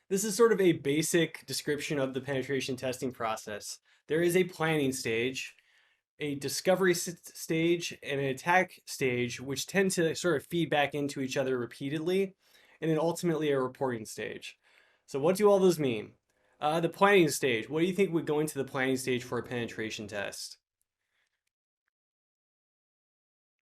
This is sort of a basic description of the penetration testing process. There is a planning stage, a discovery stage, and an attack stage, which tend to sort of feed back into each other repeatedly, and then ultimately a reporting stage. So what do all those mean? The planning stage. What do you think would go into the planning stage for a penetration test?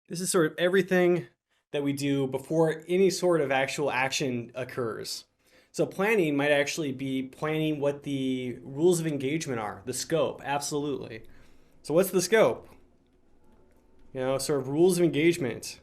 This is sort of everything that we do before any sort of actual action occurs. So planning might actually be planning what the rules of engagement are, the scope, absolutely. So what's the scope? Sort of rules of engagement.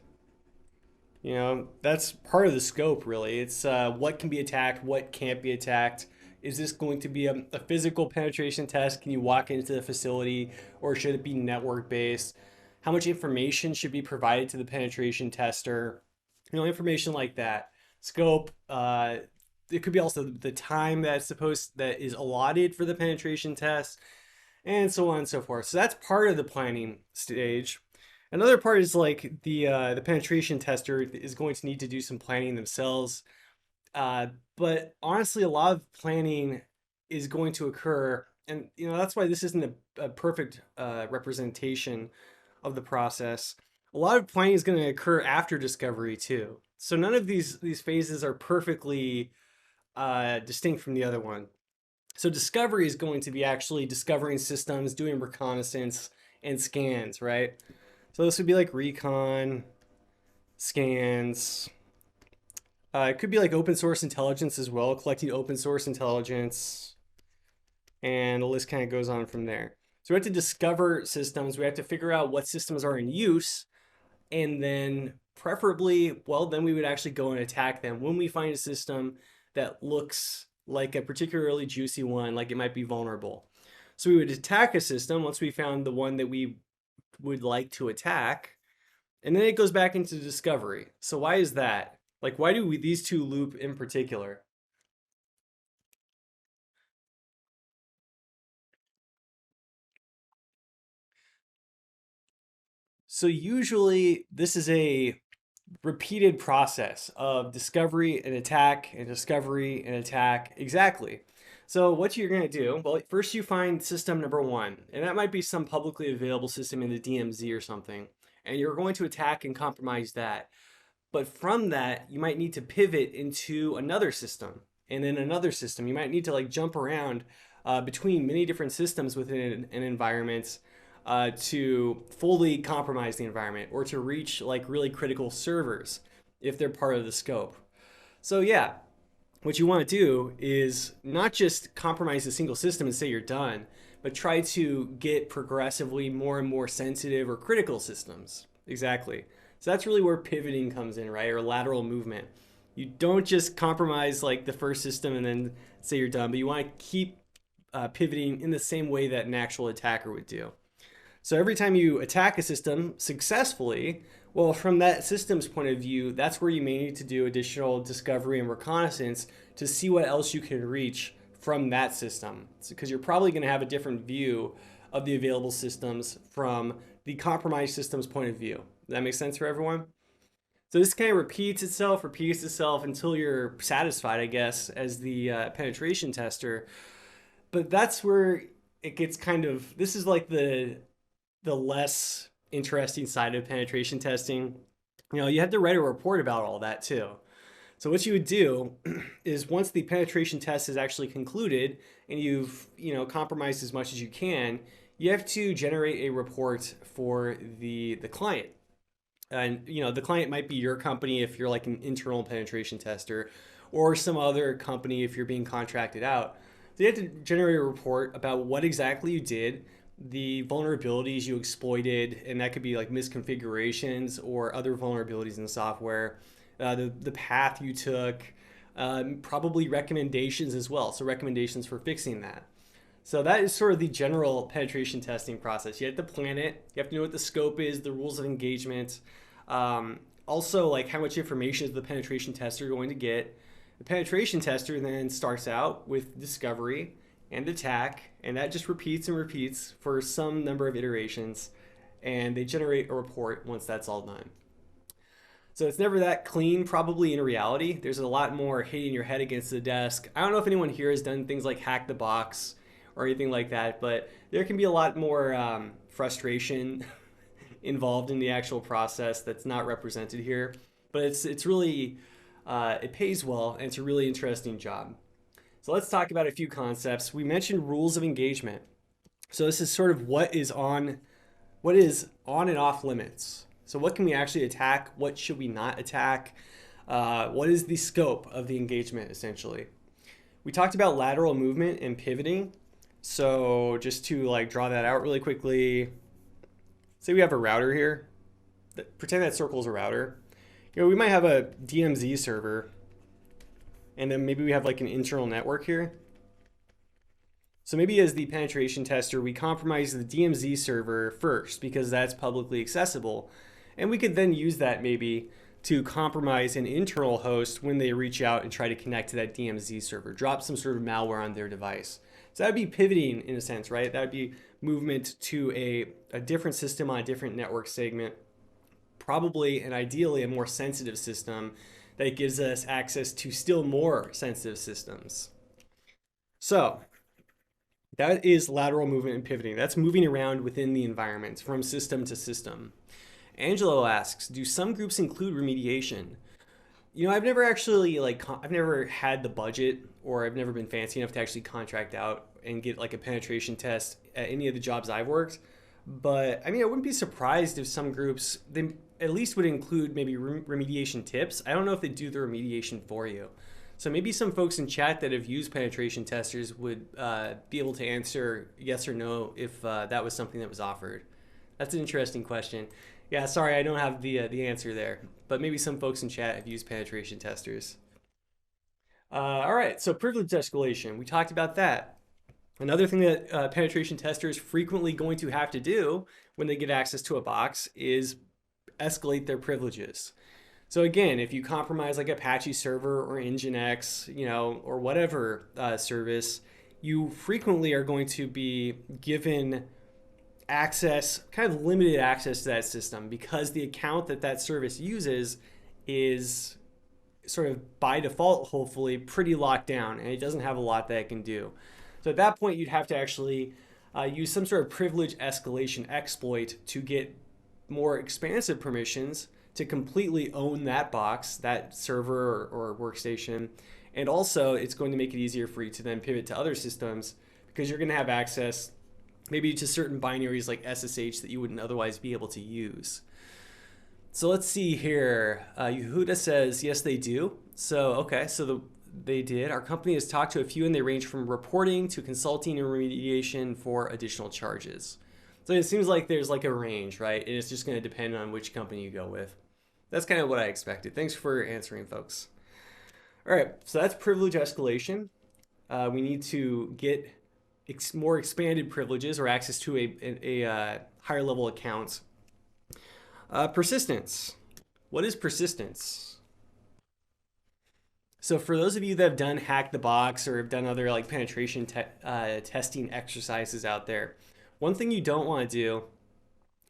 That's part of the scope, really. It's what can be attacked, what can't be attacked. Is this going to be a physical penetration test? Can you walk into the facility, or should it be network based? How much information should be provided to the penetration tester? Information like that. Scope. It could be also the time that is allotted for the penetration test, and so on and so forth. So that's part of the planning stage. Another part is like the penetration tester is going to need to do some planning themselves. But honestly, a lot of planning is going to occur, and that's why this isn't a perfect representation of the process. A lot of planning is going to occur after discovery too. So none of these phases are perfectly distinct from the other one. So discovery is going to be actually discovering systems, doing reconnaissance and scans, right? So this would be like recon, scans. It could be like open source intelligence as well, collecting open source intelligence, and the list kind of goes on from there. So we have to discover systems. We have to figure out what systems are in use, and then preferably, well, then we would actually go and attack them when we find a system that looks like a particularly juicy one, like it might be vulnerable. So we would attack a system once we found the one that we would like to attack, and then it goes back into discovery. So why is that? Like, why do these two loop in particular? So usually this is a repeated process of discovery and attack and discovery and attack. Exactly. So what you're going to do, well, first you find system number one, and that might be some publicly available system in the DMZ or something, and you're going to attack and compromise that. But from that, you might need to pivot into another system and then another system. You might need to like jump around between many different systems within an environment to fully compromise the environment or to reach like really critical servers if they're part of the scope. So yeah, what you want to do is not just compromise a single system and say you're done, but try to get progressively more and more sensitive or critical systems. Exactly. So that's really where pivoting comes in, right? Or lateral movement. You don't just compromise like the first system and then say you're done, but you want to keep pivoting in the same way that an actual attacker would do. So every time you attack a system successfully, well, from that system's point of view, that's where you may need to do additional discovery and reconnaissance to see what else you can reach from that system. Because you're probably going to have a different view of the available systems from the compromised system's point of view. Does that make sense for everyone? So this kind of repeats itself until you're satisfied, I guess, as the penetration tester. But that's where it gets kind of, this is like the less interesting side of penetration testing. You have to write a report about all that too. So what you would do is once the penetration test is actually concluded and you've compromised as much as you can, you have to generate a report for the client. And the client might be your company if you're like an internal penetration tester, or some other company if you're being contracted out. So you have to generate a report about what exactly you did, the vulnerabilities you exploited, and that could be like misconfigurations or other vulnerabilities in the software, the path you took, probably recommendations as well. So recommendations for fixing that. So that is sort of the general penetration testing process. You have to plan it. You have to know what the scope is, the rules of engagement. Also, like how much information is the penetration tester going to get. The penetration tester then starts out with discovery and attack, and that just repeats and repeats for some number of iterations, and they generate a report once that's all done. So it's never that clean, probably in reality. There's a lot more hitting your head against the desk. I don't know if anyone here has done things like hack the box or anything like that, but there can be a lot more frustration involved in the actual process that's not represented here. But it's really, it pays well, and it's a really interesting job. So let's talk about a few concepts. We mentioned rules of engagement. So this is sort of what is on and off limits. So what can we actually attack? What should we not attack? What is the scope of the engagement, essentially? We talked about lateral movement and pivoting. So just to like draw that out really quickly, say we have a router here. Pretend that circle is a router. We might have a DMZ server, and then maybe we have like an internal network here. So maybe as the penetration tester, we compromise the DMZ server first because that's publicly accessible. And we could then use that maybe to compromise an internal host when they reach out and try to connect to that DMZ server, drop some sort of malware on their device. So that would be pivoting in a sense, right? That would be movement to a different system on a different network segment, probably and ideally a more sensitive system that gives us access to still more sensitive systems. So that is lateral movement and pivoting. That's moving around within the environment from system to system. Angelo asks, do some groups include remediation? I've never actually I've never had the budget, or I've never been fancy enough to actually contract out and get like a penetration test at any of the jobs I've worked. But I wouldn't be surprised if some groups, they at least would include maybe remediation tips. I don't know if they do the remediation for you. So maybe some folks in chat that have used penetration testers would be able to answer yes or no if that was something that was offered. That's an interesting question. Yeah, sorry, I don't have the answer there, but maybe some folks in chat have used penetration testers. All right, so privilege escalation, we talked about that. Another thing that penetration testers frequently going to have to do when they get access to a box is escalate their privileges. So again, if you compromise like Apache server or Nginx, or whatever service, you frequently are going to be given access, kind of limited access to that system, because the account that service uses is sort of by default, hopefully, pretty locked down, and it doesn't have a lot that it can do. So at that point, you'd have to actually use some sort of privilege escalation exploit to get more expansive permissions to completely own that box, that server or workstation. And also, it's going to make it easier for you to then pivot to other systems, because you're going to have access maybe to certain binaries like SSH that you wouldn't otherwise be able to use. So let's see here. Yehuda says, yes, they do. So, okay, so they did. Our company has talked to a few, and they range from reporting to consulting and remediation for additional charges. So it seems like there's like a range, right? And it's just going to depend on which company you go with. That's kind of what I expected. Thanks for answering, folks. All right, so that's privilege escalation. We need to get more expanded privileges or access to a higher level account. Persistence. What is persistence? So for those of you that have done hack the box or have done other like penetration testing exercises out there, one thing you don't want to do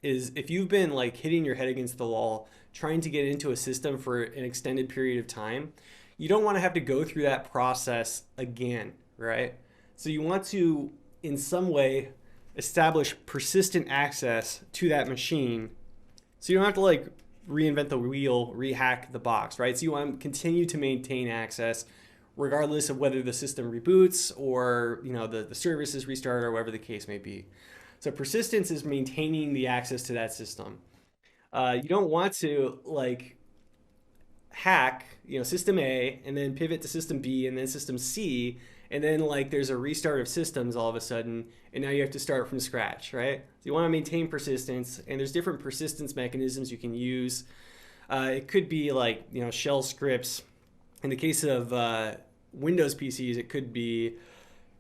is, if you've been like hitting your head against the wall trying to get into a system for an extended period of time, you don't want to have to go through that process again, right? So you want to, in some way, establish persistent access to that machine, so you don't have to like reinvent the wheel, rehack the box, right? So you want to continue to maintain access regardless of whether the system reboots or the services restart or whatever the case may be. So persistence is maintaining the access to that system. You don't want to like hack, system A and then pivot to system B and then system C, and then like there's a restart of systems all of a sudden, and now you have to start from scratch, right? So you want to maintain persistence, and there's different persistence mechanisms you can use. It could be like, shell scripts. In the case of Windows PCs, it could be,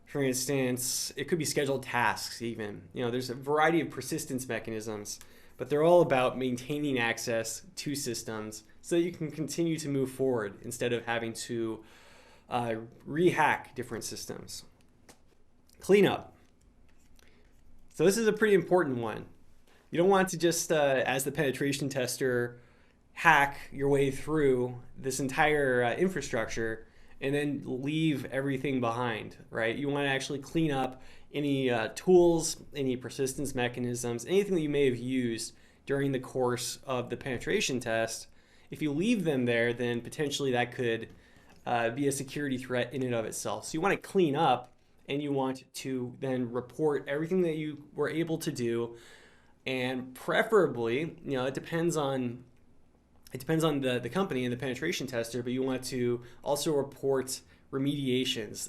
for instance, it could be scheduled tasks even. There's a variety of persistence mechanisms, but they're all about maintaining access to systems so that you can continue to move forward instead of having to rehack different systems. Cleanup. So this is a pretty important one. You don't want to just, as the penetration tester, hack your way through this entire infrastructure and then leave everything behind, right? You want to actually clean up any tools, any persistence mechanisms, anything that you may have used during the course of the penetration test. If you leave them there, then potentially that could be a security threat in and of itself. So you want to clean up and you want to then report everything that you were able to do, and preferably, it depends on the company and the penetration tester, but you want to also report remediations,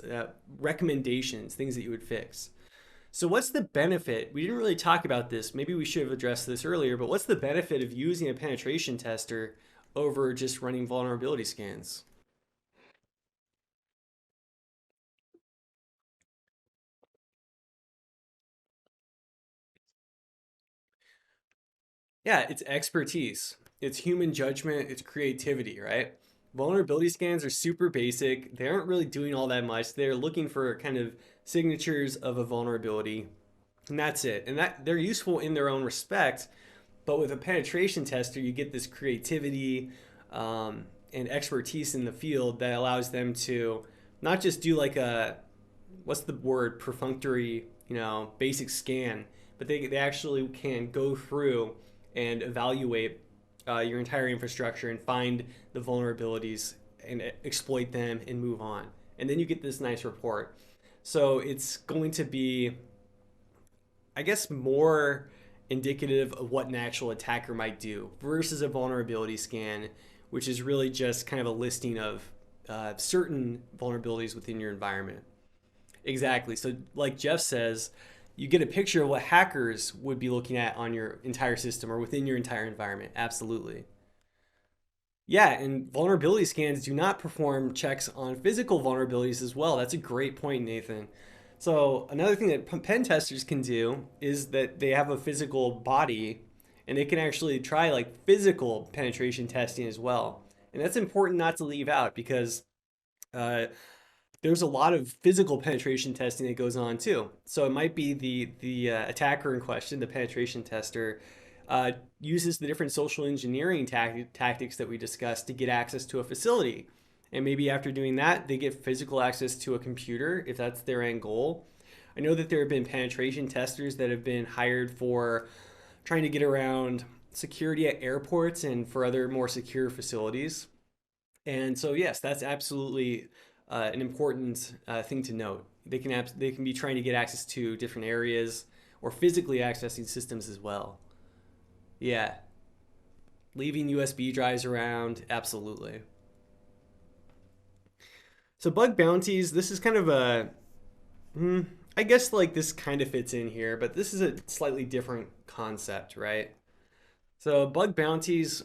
recommendations, things that you would fix. So what's the benefit? We didn't really talk about this. Maybe we should have addressed this earlier, but what's the benefit of using a penetration tester over just running vulnerability scans? Yeah, it's expertise. It's human judgment, it's creativity, right? Vulnerability scans are super basic. They aren't really doing all that much. They're looking for kind of signatures of a vulnerability, and that's it. And that they're useful in their own respect, but with a penetration tester, you get this creativity and expertise in the field that allows them to not just do like a, what's the word, perfunctory, basic scan, but they actually can go through and evaluate your entire infrastructure and find the vulnerabilities and exploit them and move on. And then you get this nice report. So it's going to be, I guess, more indicative of what an actual attacker might do versus a vulnerability scan, which is really just kind of a listing of certain vulnerabilities within your environment. Exactly. So, like Jeff says, you get a picture of what hackers would be looking at on your entire system or within your entire environment. Absolutely. Yeah, and vulnerability scans do not perform checks on physical vulnerabilities as well. That's a great point, Nathan. So, another thing that pen testers can do is that they have a physical body and they can actually try like physical penetration testing as well. And that's important not to leave out because uh, there's a lot of physical penetration testing that goes on too. So it might be the attacker in question, the penetration tester, uses the different social engineering tactics that we discussed to get access to a facility. And maybe after doing that, they get physical access to a computer if that's their end goal. I know that there have been penetration testers that have been hired for trying to get around security at airports and for other more secure facilities. And so, yes, that's absolutely an important thing to note. They can be trying to get access to different areas or physically accessing systems as well. Yeah, leaving USB drives around, absolutely. So bug bounties, this is kind of a, I guess like this kind of fits in here, but this is a slightly different concept, right? So bug bounties,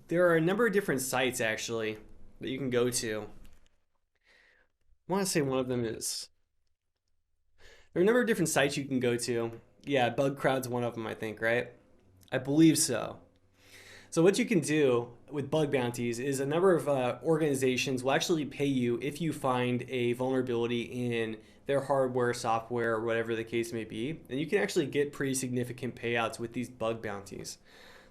there are a number of different sites actually that you can go to. I want to say one of them is, there are a number of different sites you can go to. Yeah, Bug Crowd's one of them, I think, right? I believe so. So what you can do with bug bounties is a number of organizations will actually pay you if you find a vulnerability in their hardware, software, or whatever the case may be. And you can actually get pretty significant payouts with these bug bounties.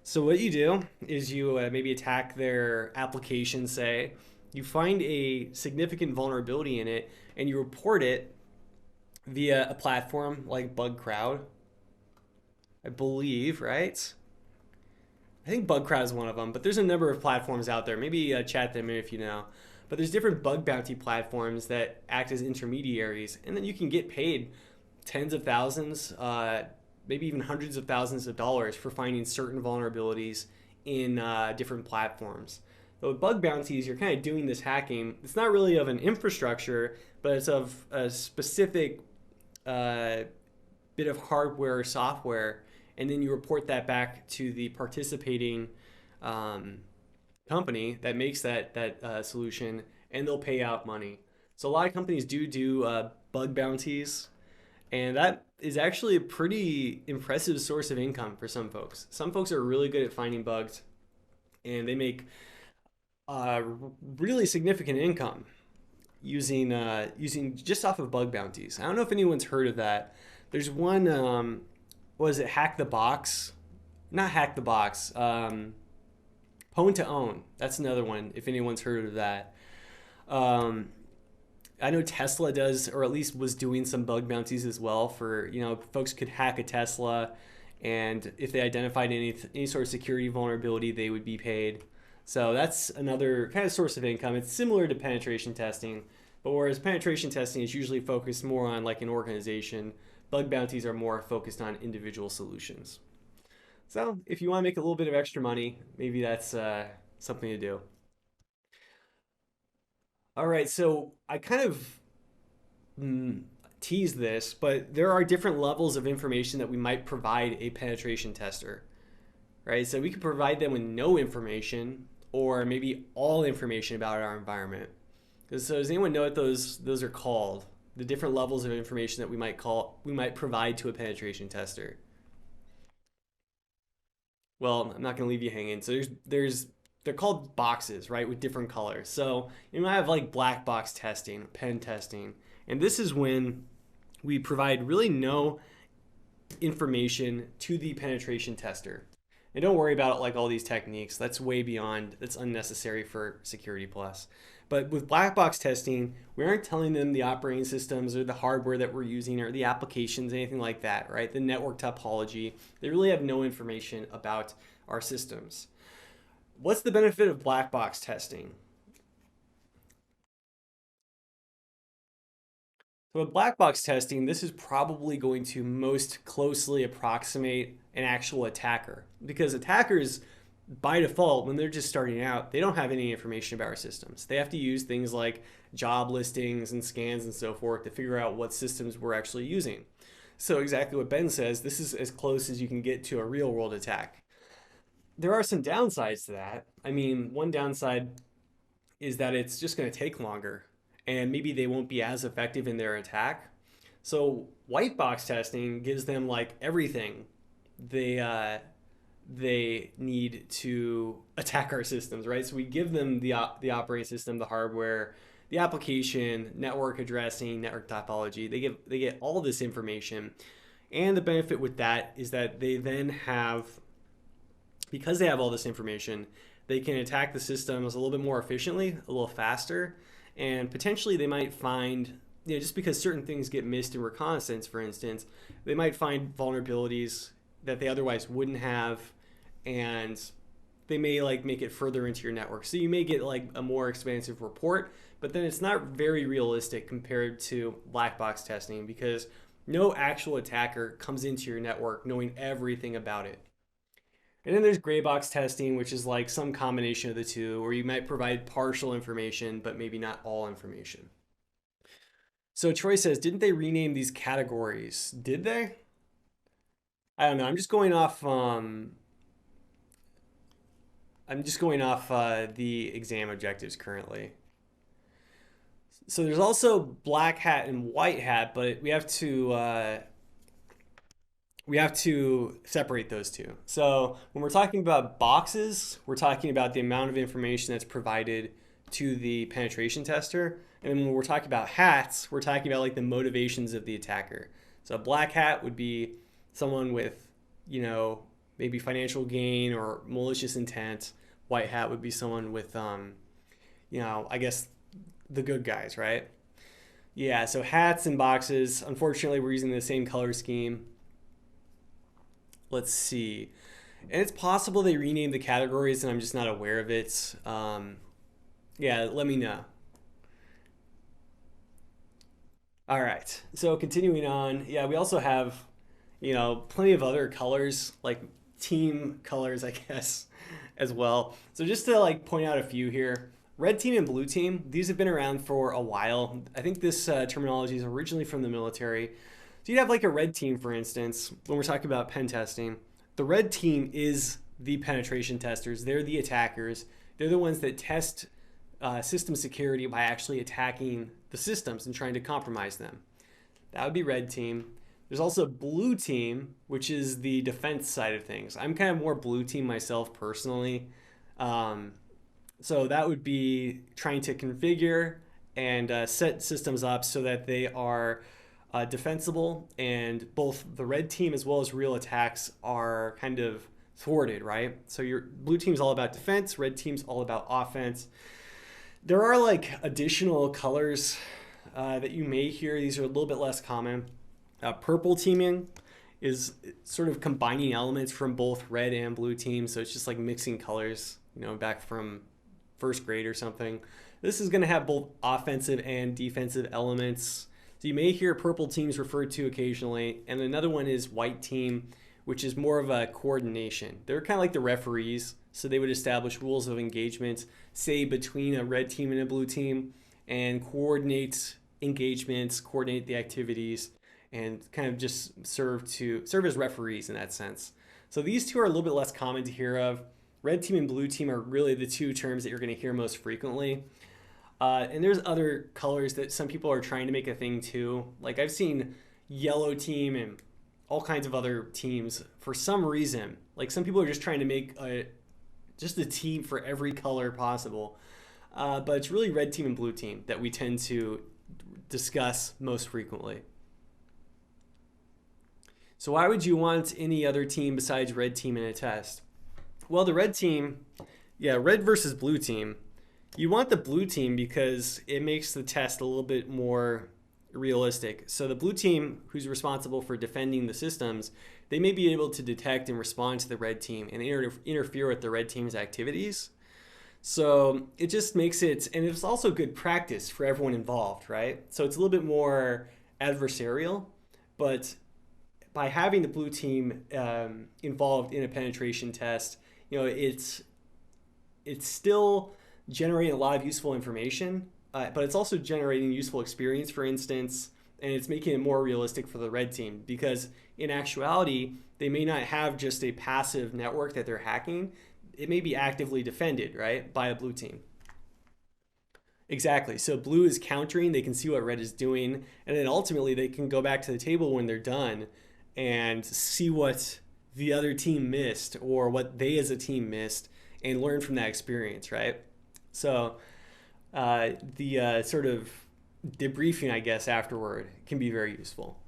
So what you do is you maybe attack their application, say, you find a significant vulnerability in it, and you report it via a platform like BugCrowd, I believe, right? I think BugCrowd is one of them, but there's a number of platforms out there. Maybe chat them in if you know. But there's different bug bounty platforms that act as intermediaries, and then you can get paid tens of thousands, maybe even hundreds of thousands of dollars for finding certain vulnerabilities in different platforms. So with bug bounties, you're kind of doing this hacking. It's not really of an infrastructure, but it's of a specific uh, bit of hardware or software, and then you report that back to the participating um, company that makes that solution, and they'll pay out money. So a lot of companies do bug bounties, and that is actually a pretty impressive source of income for some folks. Some folks are really good at finding bugs, and they make uh, really significant income using just off of bug bounties. I don't know if anyone's heard of that. There's one. Was it Hack the Box? Not Hack the Box. Pwn to own. That's another one, if anyone's heard of that. Um, I know Tesla does, or at least was doing some bug bounties as well for, folks could hack a Tesla, and if they identified any sort of security vulnerability, they would be paid. So that's another kind of source of income. It's similar to penetration testing, but whereas penetration testing is usually focused more on like an organization, bug bounties are more focused on individual solutions. So if you want to make a little bit of extra money, maybe that's something to do. All right, so I kind of mm, tease this, but there are different levels of information that we might provide a penetration tester, right? So we could provide them with no information or maybe all information about our environment. So does anyone know what those are called? The different levels of information that we might provide to a penetration tester. Well, I'm not going to leave you hanging. So there's they're called boxes, right, with different colors. So you might have like black box testing, pen testing, and this is when we provide really no information to the penetration tester. And don't worry about like all these techniques. That's way beyond, that's unnecessary for Security Plus. But with black box testing, we aren't telling them the operating systems or the hardware that we're using or the applications, anything like that, right? The network topology. They really have no information about our systems. What's the benefit of black box testing? So with black box testing, this is probably going to most closely approximate an actual attacker, because attackers, by default, when they're just starting out, they don't have any information about our systems. They have to use things like job listings and scans and so forth to figure out what systems we're actually using. So exactly what Ben says, this is as close as you can get to a real world attack. There are some downsides to that. I mean, one downside is that it's just going to take longer and maybe they won't be as effective in their attack. So white box testing gives them like everything they they need to attack our systems, right? So we give them the operating system, the hardware, the application, network addressing, network topology. They get all this information, and the benefit with that is that they then have, because they have all this information, they can attack the systems a little bit more efficiently, a little faster, and potentially they might find, just because certain things get missed in reconnaissance, for instance, they might find vulnerabilities that they otherwise wouldn't have, and they may like make it further into your network. So you may get like a more expansive report, but then it's not very realistic compared to black box testing, because no actual attacker comes into your network knowing everything about it. And then there's gray box testing, which is like some combination of the two, where you might provide partial information, but maybe not all information. So Troy says, didn't they rename these categories? Did they? I don't know. I'm just going off the exam objectives currently. So there's also black hat and white hat, but we have to separate those two. So when we're talking about boxes, we're talking about the amount of information that's provided to the penetration tester. And then when we're talking about hats, we're talking about like the motivations of the attacker. So a black hat would be someone with, maybe financial gain or malicious intent. White hat would be someone with, I guess the good guys, right? Yeah, so hats and boxes, unfortunately, we're using the same color scheme. Let's see. And it's possible they renamed the categories and I'm just not aware of it. Yeah, let me know. All right. So continuing on, yeah, we also have, plenty of other colors, like team colors, I guess, as well. So just to like point out a few here, red team and blue team, these have been around for a while. I think this terminology is originally from the military. So you'd have like a red team, for instance, when we're talking about pen testing. The red team is the penetration testers. They're the attackers. They're the ones that test system security by actually attacking the systems and trying to compromise them. That would be red team. There's also blue team, which is the defense side of things. I'm kind of more blue team myself personally. So that would be trying to configure and set systems up so that they are defensible, and both the red team as well as real attacks are kind of thwarted, right? So your blue team's all about defense, red team's all about offense. There are like additional colors that you may hear. These are a little bit less common. Purple teaming is sort of combining elements from both red and blue teams. So it's just like mixing colors, back from first grade or something. This is going to have both offensive and defensive elements. So you may hear purple teams referred to occasionally. And another one is white team, which is more of a coordination. They're kind of like the referees. So they would establish rules of engagement, say between a red team and a blue team, and coordinate engagements, coordinate the activities, and kind of just serve as referees in that sense. So these two are a little bit less common to hear of. Red team and blue team are really the two terms that you're going to hear most frequently. And there's other colors that some people are trying to make a thing too. Like I've seen yellow team and all kinds of other teams for some reason. Like some people are just trying to make just a team for every color possible. But it's really red team and blue team that we tend to discuss most frequently. So why would you want any other team besides red team in a test? Well, the red team, red versus blue team. You want the blue team because it makes the test a little bit more realistic. So the blue team, who's responsible for defending the systems, they may be able to detect and respond to the red team and interfere with the red team's activities. So it just makes it, and it's also good practice for everyone involved, right? So it's a little bit more adversarial, but by having the blue team involved in a penetration test, it's still generating a lot of useful information, but it's also generating useful experience, for instance, and it's making it more realistic for the red team because in actuality, they may not have just a passive network that they're hacking. It may be actively defended, right, by a blue team. Exactly. So blue is countering, they can see what red is doing, and then ultimately they can go back to the table when they're done and see what the other team missed or what they as a team missed and learn from that experience, right? So the sort of debriefing, I guess, afterward can be very useful.